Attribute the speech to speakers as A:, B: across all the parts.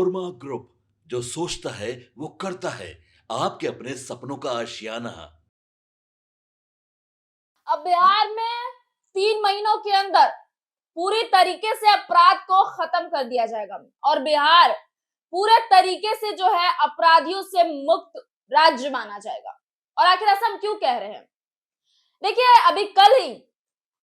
A: Korma group, जो सोचता है वो करता है। आपके अपने सपनों का आशियाना।
B: अब बिहार में 3 महीनों के अंदर पूरी तरीके से अपराध को खत्म कर दिया जाएगा और बिहार पूरे तरीके से जो है अपराधियों से मुक्त राज्य माना जाएगा। और आखिर ऐसा हम क्यों कह रहे हैं? देखिए, अभी कल ही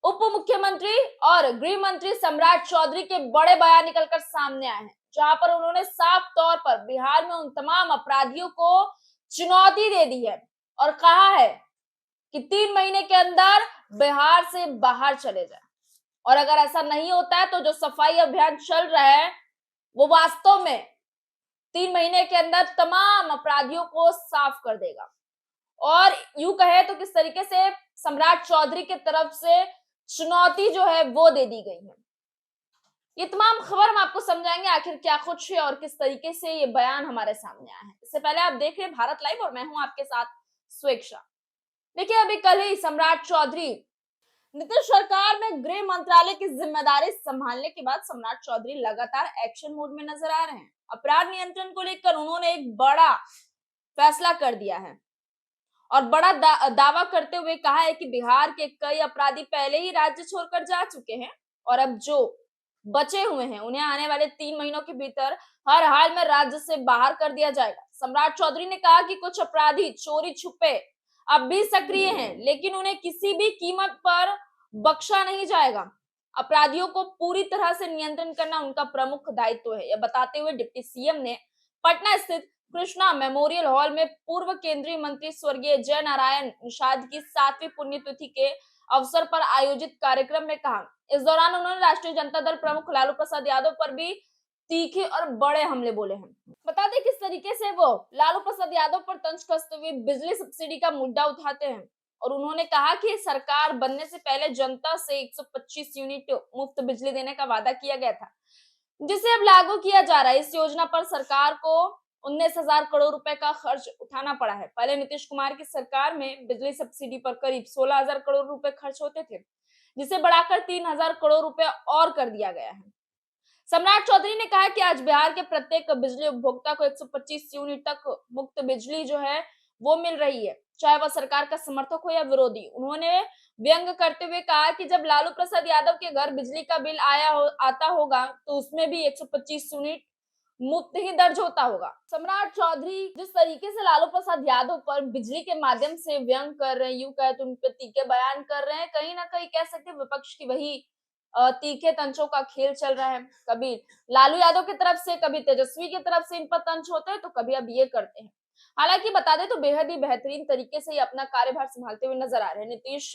B: उप मुख्यमंत्री और गृह मंत्री सम्राट चौधरी के बड़े बयान निकलकर सामने आए हैं, जहां पर उन्होंने साफ तौर पर बिहार में उन तमाम अपराधियों को चुनौती दे दी है और कहा है कि 3 महीने के अंदर बिहार से बाहर चले जाए। और अगर ऐसा नहीं होता है तो जो सफाई अभियान चल रहा है वो वास्तव में 3 महीने के अंदर तमाम अपराधियों को साफ कर देगा। और यूं कहे तो किस तरीके से सम्राट चौधरी की तरफ से चुनौती जो है वो दे दी गई है। ये तमाम खबर हम आपको समझाएंगे आखिर क्या कुछ है और किस तरीके से ये बयान हमारे सामने आया है। इससे पहले आप देख रहे हैं भारत लाइव और मैं हूं आपके साथ स्वेच्छा। देखिए, अभी कल ही सम्राट चौधरी नीतीश सरकार में गृह मंत्रालय की जिम्मेदारी संभालने के बाद सम्राट चौधरी लगातार एक्शन मोड में नजर आ रहे हैं। अपराध नियंत्रण को लेकर उन्होंने एक बड़ा फैसला कर दिया है और बड़ा दावा करते हुए कहा है कि बिहार के कई अपराधी पहले ही राज्य छोड़कर जा चुके हैं और अब जो बचे हुए हैं उन्हें आने वाले 3 महीनों के भीतर हर हाल में राज्य से बाहर कर दिया जाएगा। सम्राट चौधरी ने कहा कि कुछ अपराधी चोरी छुपे अब भी सक्रिय हैं, लेकिन उन्हें किसी भी कीमत पर बख्शा नहीं जाएगा। अपराधियों को पूरी तरह से नियंत्रण करना उनका प्रमुख दायित्व है, यह बताते हुए डिप्टी सीएम ने पटना स्थित कृष्णा मेमोरियल हॉल में पूर्व केंद्रीय मंत्री स्वर्गीय जय नारायण निषाद की 7वीं पुण्यतिथि के अवसर पर आयोजित कार्यक्रम में कहा। इस दौरान उन्होंने राष्ट्रीय जनता दल प्रमुख लालू प्रसाद यादव पर भी तीखे और बड़े हमले बोले हैं। बता दें किस तरीके से वो लालू प्रसाद यादव पर तंज कसते हुए बिजली सब्सिडी का मुद्दा उठाते हैं और उन्होंने कहा कि सरकार बनने से पहले जनता से 125 यूनिट मुफ्त बिजली देने का वादा किया गया था, जिसे अब लागू किया जा रहा है। इस योजना पर सरकार को 19,000 करोड़ रुपए का खर्च उठाना पड़ा है। पहले नीतीश कुमार की सरकार में बिजली सब्सिडी पर करीब 16,000 करोड़ रुपए खर्च होते थे, जिसे बढ़ाकर 3,000 करोड़ रुपए और कर दिया गया है। सम्राट चौधरी ने कहा कि आज बिहार के प्रत्येक बिजली उपभोक्ता को 125 यूनिट तक मुफ्त बिजली जो है वो मिल रही है, चाहे वह सरकार का समर्थक हो या विरोधी। उन्होंने व्यंग करते हुए कहा कि जब लालू प्रसाद यादव के घर बिजली का बिल आता होगा तो उसमें भी 125 यूनिट मुफ्त ही दर्ज होता होगा। सम्राट चौधरी जिस तरीके से लालू प्रसाद यादव पर बिजली के माध्यम से व्यंग कर रहे हैं, यूं कहे तो उन पर तीखे बयान कर रहे हैं, कहीं ना कहीं कह सकते हैं विपक्ष की वही तीखे तंचों का खेल चल रहा है। कभी लालू यादव की तरफ से, कभी तेजस्वी की तरफ से इन पर तंच होते हैं, तो कभी अब ये करते हैं। हालांकि बता दें तो बेहद ही बेहतरीन तरीके से ये अपना कार्यभार संभालते हुए नजर आ रहे हैं। नीतीश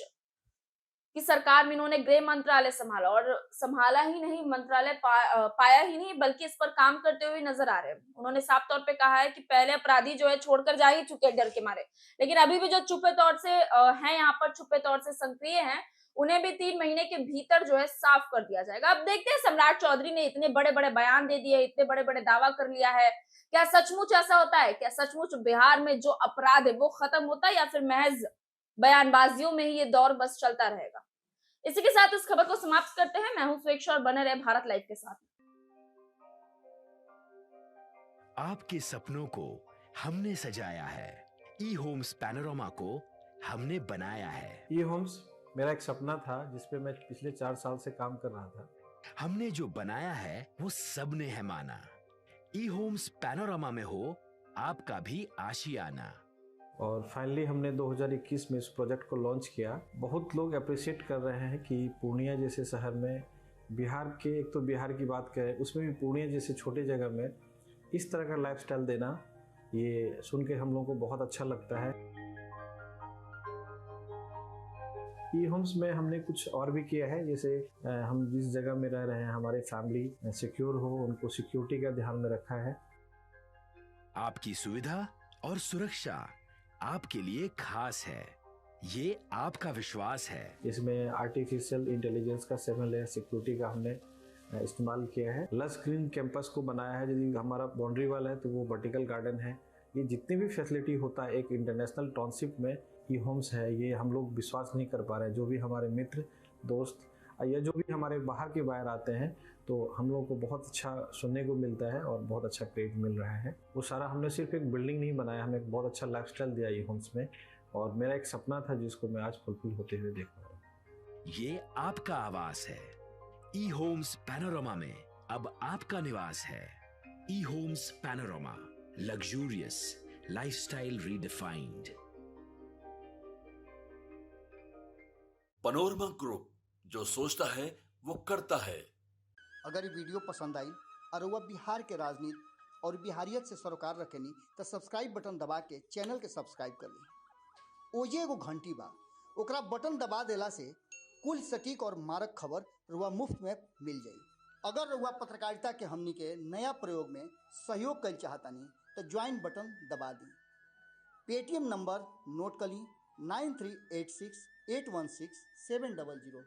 B: की सरकार में इन्होंने गृह मंत्रालय संभाला और संभाला ही नहीं, मंत्रालय पाया ही नहीं, बल्कि इस पर काम करते हुए नजर आ रहे हैं। उन्होंने साफ तौर पे कहा है कि पहले अपराधी जो है छोड़कर जा ही चुके डर के मारे, लेकिन अभी भी जो छुपे तौर से हैं यहाँ पर, छुपे तौर से सक्रिय हैं, उन्हें भी 3 महीने के भीतर जो है साफ कर दिया जाएगा। अब देखते हैं, सम्राट चौधरी ने इतने बड़े बड़े बयान दे दिए, इतने बड़े बड़े दावा कर लिया है, क्या सचमुच ऐसा होता है? क्या सचमुच बिहार में जो अपराध है वो खत्म होता है या फिर महज बयानबाजियों में ही ये दौर बस चलता रहेगा? इसी के साथ इस खबर को समाप्त करते हैं। मैं हूं स्वेच्छा और बने रहे भारत लाइव के साथ।
C: आपके सपनों को हमने सजाया है, ई होम्स पैनोरामा को हमने बनाया है।
D: ई होम्स मेरा एक सपना था जिस पे मैं पिछले 4 साल से काम कर रहा था।
C: हमने जो बनाया है वो सबने है माना। ई होम्स पैनोरामा में हो आपका भी आशियाना।
D: और फाइनली हमने 2021 में इस प्रोजेक्ट को लॉन्च किया। बहुत लोग अप्रिशिएट कर रहे हैं कि पूर्णिया जैसे शहर में, बिहार के, एक तो बिहार की बात करें उसमें भी पूर्णिया जैसे छोटे जगह में इस तरह का लाइफस्टाइल देना, ये सुन के हम लोगों को बहुत अच्छा लगता है। ई होम्स में हमने कुछ और भी किया है, जैसे हम जिस जगह में रह रहे हैं हमारे फैमिली सिक्योर हो, उनको सिक्योरिटी का ध्यान में रखा है।
C: आपकी सुविधा और सुरक्षा आपके लिए खास है, ये आपका विश्वास है।
D: इसमें आर्टिफिशियल इंटेलिजेंस का 7 लेयर सिक्योरिटी का हमने इस्तेमाल किया है। लस ग्रीन कैंपस को बनाया है, यदि हमारा बाउंड्री वाल है तो वो वर्टिकल गार्डन है। ये जितनी भी फैसिलिटी होता है एक इंटरनेशनल टाउनशिप में, ई होम्स है, ये हम लोग विश्वास नहीं कर पा रहे हैं। जो भी हमारे मित्र, दोस्त या जो भी हमारे बाहर के बाहर आते हैं तो हम लोगों को बहुत अच्छा सुनने को मिलता है और बहुत अच्छा क्रेडिट मिल रहा है। वो सारा हमने सिर्फ एक बिल्डिंग नहीं बनाया, हमें एक बहुत अच्छा लाइफस्टाइल दिया ई होम्स में, और मेरा एक सपना था जिसको मैं आज फुलफिल होते हुए देख रहा हूँ।
C: ये आपका आवास है। ई होम्स पैनोरामा में अब आपका निवास है। E homes panorama, luxurious lifestyle redefined.
A: Panorama group, जो सोचता है वो करता है।
E: अगर ये वीडियो पसंद आई और वह बिहार के राजनीति और बिहारियत से सरोकार रखेनी तो सब्सक्राइब बटन दबा के चैनल के सब्सक्राइब कर ली। ओजे एगो घंटी बा, ओकरा बटन दबा देला से कुल सटीक और मारक खबर रुआ मुफ्त में मिल जाई। अगर रुआ पत्रकारिता के हमनी के नया प्रयोग में सहयोग कर चाहतानी तो ज्वाइन बटन दबा दी। पेटीएम नंबर नोट कर ली 9386816700।